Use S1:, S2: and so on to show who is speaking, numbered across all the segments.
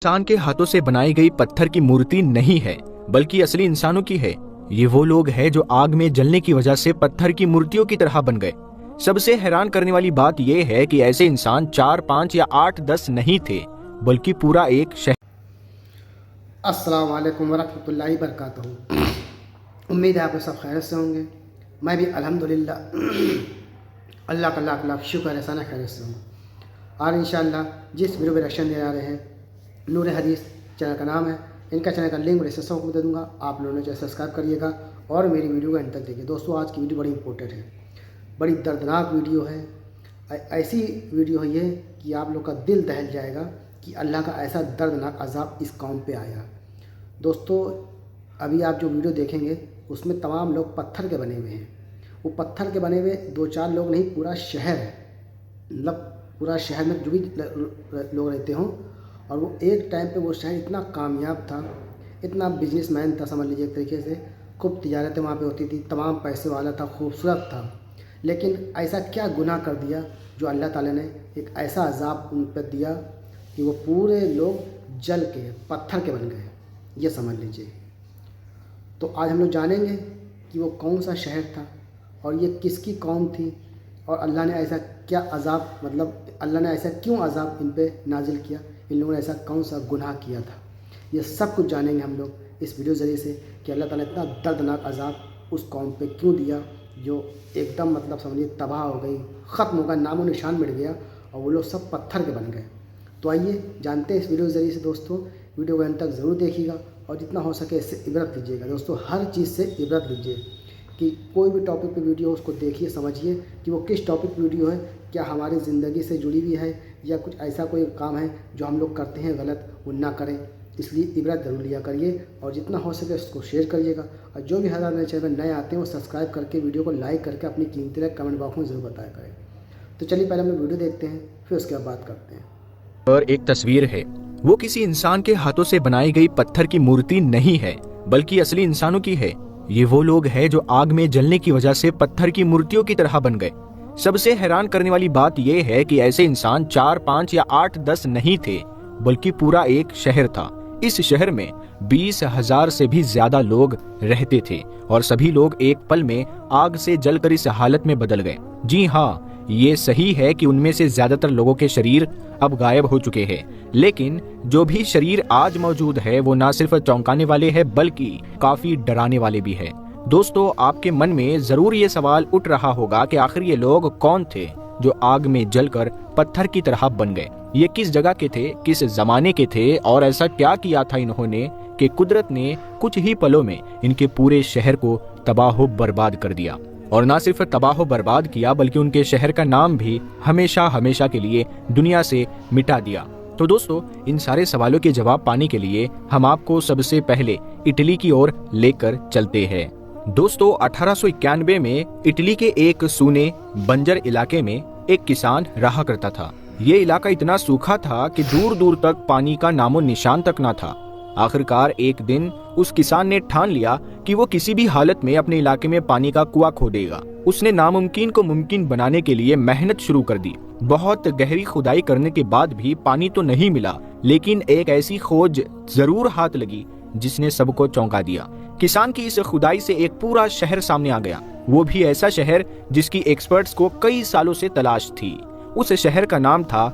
S1: इंसान के हाथों से बनाई गई पत्थर की मूर्ति नहीं है, बल्कि असली इंसानों की है। ये वो लोग हैं जो आग में जलने की वजह से पत्थर की मूर्तियों की तरह बन गए। सबसे हैरान करने वाली बात यह है कि ऐसे इंसान 4, 5 या 8, 10 नहीं थे, बल्कि पूरा एक शहर।
S2: अस्सलाम वालेकुम वरहमतुल्लाहि वबरकातुहू। उम्मीद है आप सब खैरियत से होंगे। मैं भी अल्हम्दुलिल्लाह अल्लाह का लाख लाख शुक्र है साना खैरियत से हूँ। और इंशाअल्लाह जिस वीडियो में रिएक्शन देने आ रहे हैं, नूर हदीस चैनल का नाम है। इनका चैनल का लिंक डिस्क्रिप्शन को दे दूँगा, आप लोगों ने चैनल सब्सक्राइब करिएगा और मेरी वीडियो का एंड तक देखिए। दोस्तों, आज की वीडियो बड़ी इंपॉर्टेंट है, बड़ी दर्दनाक वीडियो है। ऐसी वीडियो है ये कि आप लोग का दिल दहल जाएगा कि अल्लाह का ऐसा दर्दनाक अज़ाब इस कौम पे आया। दोस्तों, अभी आप जो वीडियो देखेंगे उसमें तमाम लोग पत्थर के बने हुए हैं। वो पत्थर के बने हुए 2-4 लोग नहीं, पूरा शहर है। मतलब पूरा शहर में जो भी लोग रहते हों, और वो एक टाइम पे वो शहर इतना कामयाब था, इतना बिजनेसमैन था, समझ लीजिए एक तरीके से। खूब तिजारतें वहाँ पे होती थी, तमाम पैसे वाला था, खूबसूरत था। लेकिन ऐसा क्या गुनाह कर दिया जो अल्लाह ताला ने एक ऐसा अज़ाब उन पर दिया कि वो पूरे लोग जल के पत्थर के बन गए, ये समझ लीजिए। तो आज हम लोग जानेंगे कि वो कौन सा शहर था और ये किसकी कौम थी, और अल्लाह ने ऐसा क्या अज़ाब, मतलब अल्लाह ने ऐसा क्यों अज़ाब इन पे नाजिल किया, इन लोगों ने ऐसा कौन सा गुनाह किया था। ये सब कुछ जानेंगे हम लोग इस वीडियो ज़रिए से कि अल्लाह ताला इतना दर्दनाक अज़ाब उस कौम पे क्यों दिया जो एकदम मतलब समझिए तबाह हो गई, ख़त्म हो गया, नामो निशान मिट गया, और वो लोग सब पत्थर के बन गए। तो आइए जानते हैं इस वीडियो के ज़रिए से। दोस्तों, वीडियो को अंत तक ज़रूर देखिएगा और जितना हो सके इससे इबरत लीजिएगा। दोस्तों, हर चीज़ से इबरत लीजिए कि कोई भी टॉपिक पे वीडियो हो उसको देखिए, समझिए कि वो किस टॉपिक पे वीडियो है, क्या हमारी ज़िंदगी से जुड़ी हुई है या कुछ ऐसा कोई काम है जो हम लोग करते हैं गलत, वो ना करें। इसलिए इबरत ज़रूर लिया करिए और जितना हो सके उसको शेयर करिएगा। और जो भी हज़ार मेरे चैनल पर नए आते हैं वो सब्सक्राइब करके वीडियो को लाइक करके अपनी कीमती राय कमेंट बॉक्स में ज़रूर बताया करें। तो चलिए पहले हम लोग वीडियो देखते हैं, फिर उसके बाद बात करते हैं।
S1: पर एक तस्वीर है, वो किसी इंसान के हाथों से बनाई गई पत्थर की मूर्ति नहीं है, बल्कि असली इंसानों की है। ये वो लोग हैं जो आग में जलने की वजह से पत्थर की मूर्तियों की तरह बन गए। सबसे हैरान करने वाली बात यह है कि ऐसे इंसान 4, 5 या 8, 10 नहीं थे, बल्कि पूरा एक शहर था। इस शहर में 20,000 से भी ज्यादा लोग रहते थे और सभी लोग एक पल में आग से जलकर इस हालत में बदल गए। जी हाँ, ये सही है कि उनमें से ज्यादातर लोगों के शरीर अब गायब हो चुके हैं, लेकिन जो भी शरीर आज मौजूद है वो न सिर्फ चौंकाने वाले हैं बल्कि काफी डराने वाले भी है। दोस्तों, आपके मन में जरूर ये सवाल उठ रहा होगा कि आखिर ये लोग कौन थे जो आग में जलकर पत्थर की तरह बन गए। ये किस जगह के थे, किस जमाने के थे, और ऐसा क्या किया था इन्होंने कि कुदरत ने कुछ ही पलों में इनके पूरे शहर को तबाह बर्बाद कर दिया। और न सिर्फ तबाह बर्बाद किया बल्कि उनके शहर का नाम भी हमेशा हमेशा के लिए दुनिया से मिटा दिया। तो दोस्तों, इन सारे सवालों के जवाब पाने के लिए हम आपको सबसे पहले इटली की ओर लेकर चलते हैं। दोस्तों, 1891 में इटली के एक सूने बंजर इलाके में एक किसान रहा करता था। ये इलाका इतना सूखा था कि दूर दूर तक पानी का नामो निशान तक न था। आखिरकार एक दिन उस किसान ने ठान लिया कि वो किसी भी हालत में अपने इलाके में पानी का कुआं खोदेगा। उसने नामुमकिन को मुमकिन बनाने के लिए मेहनत शुरू कर दी। बहुत गहरी खुदाई करने के बाद भी पानी तो नहीं मिला, लेकिन एक ऐसी खोज जरूर हाथ लगी जिसने सबको चौंका दिया। किसान की इस खुदाई से एक पूरा शहर सामने आ गया, वो भी ऐसा शहर जिसकी एक्सपर्ट्स को कई सालों से तलाश थी। उस शहर का नाम था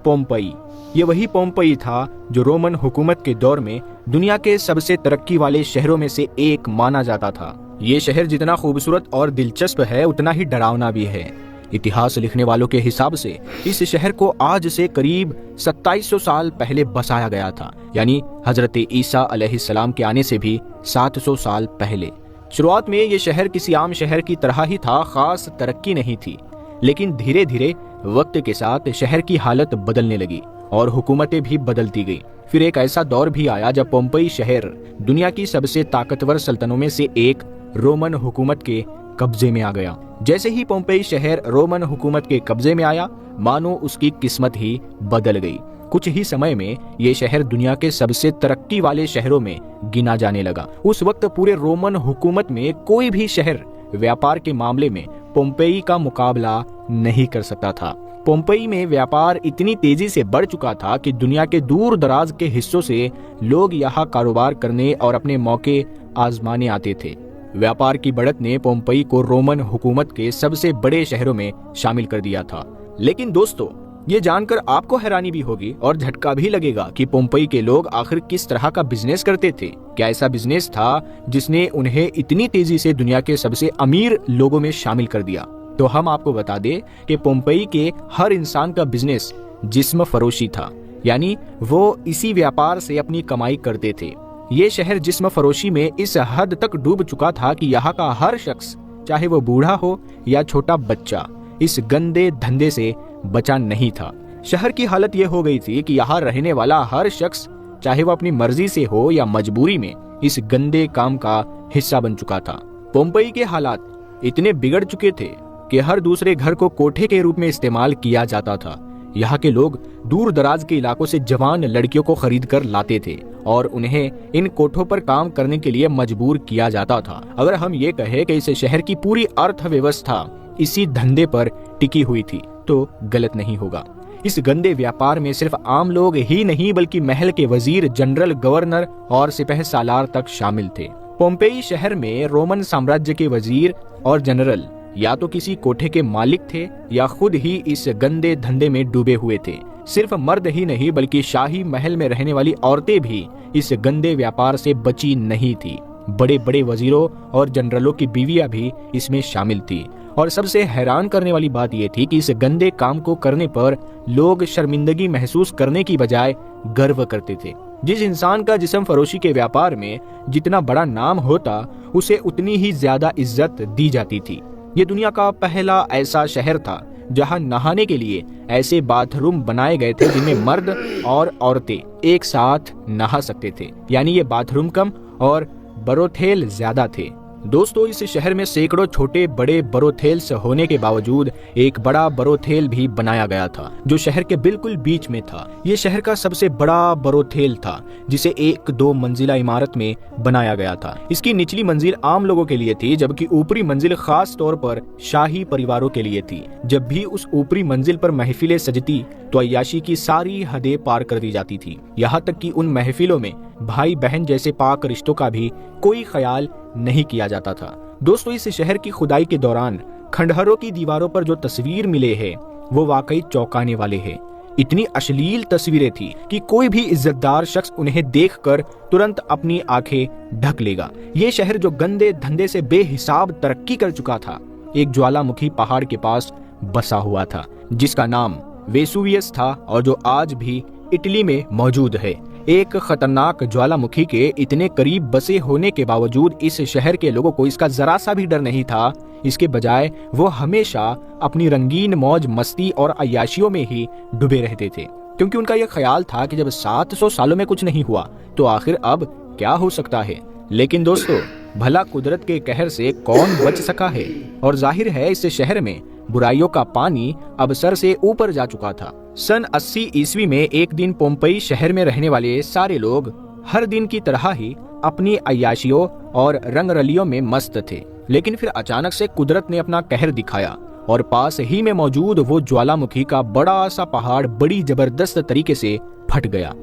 S1: पोम्पई। ये वही पोम्पई था जो रोमन हुकूमत के दौर में दुनिया के सबसे तरक्की वाले शहरों में से एक माना जाता था। ये शहर जितना खूबसूरत और दिलचस्प है उतना ही डरावना भी है। इतिहास लिखने वालों के हिसाब से इस शहर को आज से करीब 2700 साल पहले बसाया गया था, यानी हजरत ईसा अलैहिस्सलाम के आने से भी 700 साल पहले। शुरुआत में ये शहर किसी आम शहर की तरह ही था, खास तरक्की नहीं थी। लेकिन धीरे धीरे वक्त के साथ शहर की हालत बदलने लगी और हुकूमतें भी बदलती गई। फिर एक ऐसा दौर भी आया जब पोम्पई शहर दुनिया की सबसे ताकतवर सल्तनतों में से एक रोमन हुकूमत के कब्जे में आ गया। जैसे ही पोम्पई शहर रोमन हुकूमत के कब्जे में आया, मानो उसकी किस्मत ही बदल गई। कुछ ही समय में ये शहर दुनिया के सबसे तरक्की वाले शहरों में गिना जाने लगा। उस वक्त पूरे रोमन हुकूमत में कोई भी शहर व्यापार के मामले में पोम्पेई का मुकाबला नहीं कर सकता था। पोम्पई में व्यापार इतनी तेजी से बढ़ चुका था कि दुनिया के दूर दराज के हिस्सों से लोग यहाँ कारोबार करने और अपने मौके आजमाने आते थे। व्यापार की बढ़त ने पोम्पई को रोमन हुकूमत के सबसे बड़े शहरों में शामिल कर दिया था। लेकिन दोस्तों, ये जानकर आपको हैरानी भी होगी और झटका भी लगेगा कि पोम्पई के लोग आखिर किस तरह का बिजनेस करते थे। क्या ऐसा बिजनेस था जिसने उन्हें इतनी तेजी से दुनिया के सबसे अमीर लोगों में शामिल कर दिया? तो हम आपको बता दें कि पोम्पई के हर इंसान का बिजनेस जिस्म फरोशी था, यानी वो इसी व्यापार से अपनी कमाई करते थे। ये शहर जिस्म फरोशी में इस हद तक डूब चुका था कि यहाँ का हर शख्स, चाहे वो बूढ़ा हो या छोटा बच्चा, इस गंदे धंधे से बचा नहीं था। शहर की हालत ये हो गई थी कि यहाँ रहने वाला हर शख्स, चाहे वो अपनी मर्जी से हो या मजबूरी में, इस गंदे काम का हिस्सा बन चुका था। पोम्पई के हालात इतने बिगड़ चुके थे कि हर दूसरे घर को कोठे के रूप में इस्तेमाल किया जाता था। यहाँ के लोग दूर दराज के इलाकों से जवान लड़कियों को खरीद कर लाते थे और उन्हें इन कोठों पर काम करने के लिए मजबूर किया जाता था। अगर हम ये कहें कि इस शहर की पूरी अर्थव्यवस्था इसी धंधे पर टिकी हुई थी तो गलत नहीं होगा। इस गंदे व्यापार में सिर्फ आम लोग ही नहीं बल्कि महल के वजीर, जनरल, गवर्नर और सिपह सालार तक शामिल थे। पोम्पई शहर में रोमन साम्राज्य के वजीर और जनरल या तो किसी कोठे के मालिक थे या खुद ही इस गंदे धंधे में डूबे हुए थे। सिर्फ मर्द ही नहीं बल्कि शाही महल में रहने वाली औरतें भी इस गंदे व्यापार से बची नहीं थी। बड़े बड़े वजीरों और जनरलों की बीवियां भी इसमें शामिल थी। और सबसे हैरान करने वाली बात यह थी कि इस गंदे काम को करने पर लोग शर्मिंदगी महसूस करने की बजाय गर्व करते थे। जिस इंसान का जिस्म फरोशी के व्यापार में जितना बड़ा नाम होता, उसे उतनी ही ज्यादा इज्जत दी जाती थी। ये दुनिया का पहला ऐसा शहर था जहां नहाने के लिए ऐसे बाथरूम बनाए गए थे जिनमें मर्द और औरतें एक साथ नहा सकते थे, यानी ये बाथरूम कम और बरोथेल ज्यादा थे। दोस्तों, इस शहर में सैकड़ों छोटे बड़े बरोथेल्स होने के बावजूद एक बड़ा बरोथेल भी बनाया गया था जो शहर के बिल्कुल बीच में था। ये शहर का सबसे बड़ा बरोथेल था जिसे 1-2 मंजिला इमारत में बनाया गया था। इसकी निचली मंजिल आम लोगों के लिए थी जबकि ऊपरी मंजिल खास तौर पर शाही परिवारों के लिए थी। जब भी उस ऊपरी मंजिल पर महफिलें सजती तो अय्याशी की सारी हदें पार कर दी जाती थी। यहाँ तक कि उन महफिलों में भाई बहन जैसे पाक रिश्तों का भी कोई ख्याल नहीं किया जाता था। दोस्तों, इस शहर की खुदाई के दौरान खंडहरों की दीवारों पर जो तस्वीर मिले हैं वो वाकई चौंकाने वाले हैं। इतनी अश्लील तस्वीरें थी कि कोई भी इज्जतदार शख्स उन्हें देखकर तुरंत अपनी आंखें ढक लेगा। ये शहर जो गंदे धंधे से बेहिसाब तरक्की कर चुका था, एक ज्वालामुखी पहाड़ के पास बसा हुआ था जिसका नाम वेसुवियस था और जो आज भी इटली में मौजूद है। एक खतरनाक ज्वालामुखी के इतने करीब बसे होने के बावजूद इस शहर के लोगों को इसका जरा सा भी डर नहीं था। इसके बजाय वो हमेशा अपनी रंगीन मौज मस्ती और अय्याशियों में ही डूबे रहते थे, क्योंकि उनका यह ख्याल था कि जब 700 सालों में कुछ नहीं हुआ तो आखिर अब क्या हो सकता है। लेकिन दोस्तों, भला कुदरत के कहर से कौन बच सका है? और जाहिर है इस शहर में बुराइयों का पानी अब सर से ऊपर जा चुका था। सन 80 ईस्वी में एक दिन पोम्पई शहर में रहने वाले सारे लोग हर दिन की तरह ही अपनी अय्याशियों और रंगरलियों में मस्त थे। लेकिन फिर अचानक से कुदरत ने अपना कहर दिखाया और पास ही में मौजूद वो ज्वालामुखी का बड़ा सा पहाड़ बड़ी जबरदस्त तरीके से फट गया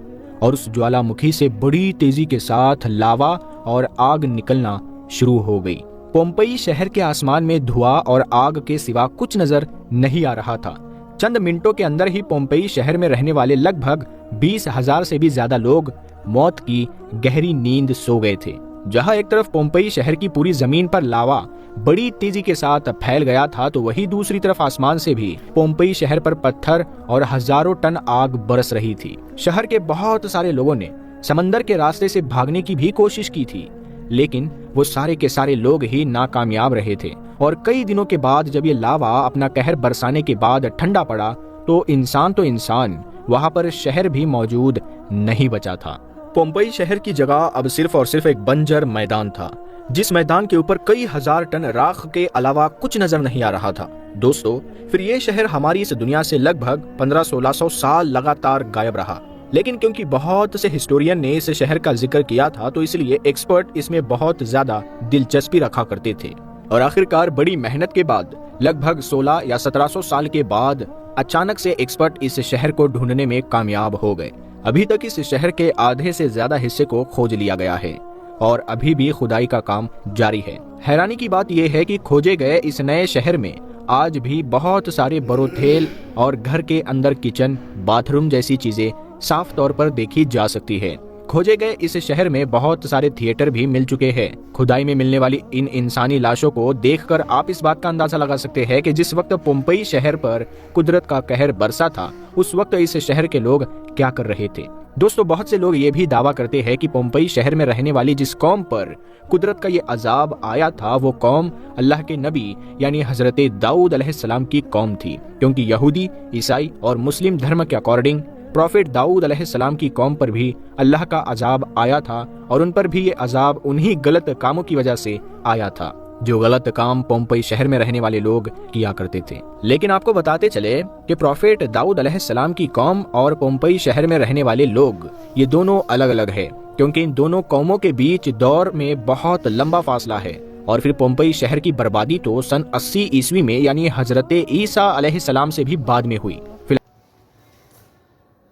S1: और उस ज्वालामुखी से बड़ी तेजी के साथ लावा और आग निकलना शुरू हो गई। पोम्पई शहर के आसमान में धुआं और आग के सिवा कुछ नजर नहीं आ रहा था। चंद मिनटों के अंदर ही पोम्पई शहर में रहने वाले लगभग 20,000 से भी ज्यादा लोग मौत की गहरी नींद सो गए थे। जहां एक तरफ पोम्पई शहर की पूरी जमीन पर लावा बड़ी तेजी के साथ फैल गया था तो वहीं दूसरी तरफ आसमान से भी पोम्पई शहर पर पत्थर और हजारों टन आग बरस रही थी। शहर के बहुत सारे लोगों ने समंदर के रास्ते से भागने की भी कोशिश की थी, लेकिन वो सारे के सारे लोग ही नाकामयाब रहे थे। और कई दिनों के बाद जब ये लावा अपना कहर बरसाने के बाद ठंडा पड़ा तो इंसान वहां पर शहर भी मौजूद नहीं बचा था। पोम्पई शहर की जगह अब सिर्फ और सिर्फ एक बंजर मैदान था, जिस मैदान के ऊपर कई हजार टन राख के अलावा कुछ नजर नहीं आ रहा था। दोस्तों, फिर ये शहर हमारी इस दुनिया से लगभग 1500-1600 साल लगातार गायब रहा। लेकिन क्योंकि बहुत से हिस्टोरियन ने इस शहर का जिक्र किया था तो इसलिए एक्सपर्ट इसमें बहुत ज्यादा दिलचस्पी रखा करते थे। और आखिरकार बड़ी मेहनत के बाद लगभग 16 या 1700 साल के बाद अचानक से एक्सपर्ट इस शहर को ढूंढने में कामयाब हो गए। अभी तक इस शहर के आधे से ज्यादा हिस्से को खोज लिया गया है और अभी भी खुदाई का काम जारी है। हैरानी की बात यह है कि खोजे गए इस नए शहर में आज भी बहुत सारे बरोथेल और घर के अंदर किचन, बाथरूम जैसी चीजें साफ तौर पर देखी जा सकती है। खोजे गए इस शहर में बहुत सारे थिएटर भी मिल चुके हैं। खुदाई में मिलने वाली इन इंसानी लाशों को देखकर आप इस बात का अंदाजा लगा सकते हैं कि जिस वक्त पोम्पई शहर पर कुदरत का कहर बरसा था, उस वक्त इस शहर के लोग क्या कर रहे थे। दोस्तों, बहुत से लोग ये भी दावा करते हैं कि पोम्पई शहर में रहने वाली जिस कौम पर कुदरत का ये अजाब आया था, वो कौम अल्लाह के नबी यानी हजरत दाऊद अलैहिस्सलाम की कौम थी, क्योंकि यहूदी, ईसाई और मुस्लिम धर्म के अकॉर्डिंग प्रॉफिट दाऊद अलैहिस्सलाम की कौम पर भी अल्लाह का अजाब आया था और उन पर भी ये अजाब उन्हीं गलत कामों की वजह से आया था, जो गलत काम पोम्पई शहर में रहने वाले लोग किया करते थे। लेकिन आपको बताते चले कि प्रॉफिट दाऊद अलैहिस्सलाम की कौम और पोम्पई शहर में रहने वाले लोग ये दोनों अलग अलग है, क्योंकि इन दोनों कौमों के बीच दौर में बहुत लंबा फासला है। और फिर पोम्पई शहर की बर्बादी तो सन 80 ईस्वी में यानी हजरत ईसा अलैहिस्सलाम से भी बाद में हुई।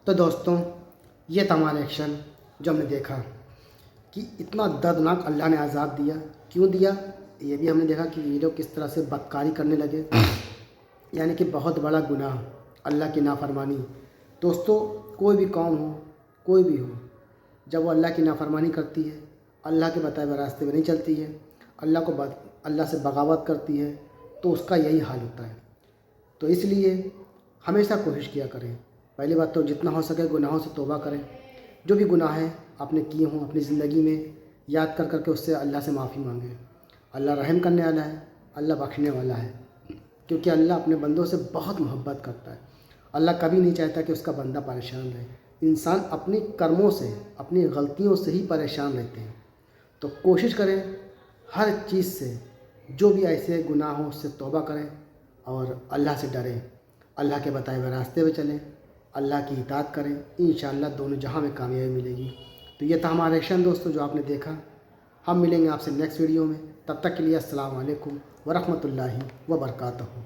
S2: तो दोस्तों, ये था हमारा एक्शन जो हमने देखा कि इतना दर्दनाक अल्लाह ने अजाब दिया। क्यों दिया, ये भी हमने देखा कि ये लोग किस तरह से बदकारी करने लगे, यानी कि बहुत बड़ा गुनाह, अल्लाह की नाफरमानी। दोस्तों, कोई भी कौम हो, कोई भी हो, जब वो अल्लाह की नाफरमानी करती है, अल्लाह के बताए हुए रास्ते में नहीं चलती है, अल्लाह से बगावत करती है, तो उसका यही हाल होता है। तो इसलिए हमेशा कोशिश किया करें, पहली बात तो जितना हो सके गुनाहों से तौबा करें। जो भी गुनाह है आपने किए हों अपनी ज़िंदगी में, याद कर करके उससे अल्लाह से माफ़ी मांगें। अल्लाह रहम करने वाला है, अल्लाह बख्शने वाला है, क्योंकि अल्लाह अपने बंदों से बहुत मोहब्बत करता है। अल्लाह कभी नहीं चाहता कि उसका बंदा परेशान रहे। इंसान अपने कर्मों से, अपनी गलतियों से ही परेशान रहते हैं। तो कोशिश करें हर चीज़ से, जो भी ऐसे गुनाह हो उससे तौबा करें और अल्लाह से डरें, अल्लाह के बताए हुए रास्ते पे चलें, अल्लाह की इताअत करें। इंशाअल्लाह दोनों जहां में कामयाबी मिलेगी। तो ये था हमारा एक्शन दोस्तों जो आपने देखा। हम मिलेंगे आपसे नेक्स्ट वीडियो में, तब तक के लिए अस्सलाम वालेकुम व रहमतुल्लाहि व बरकातहू।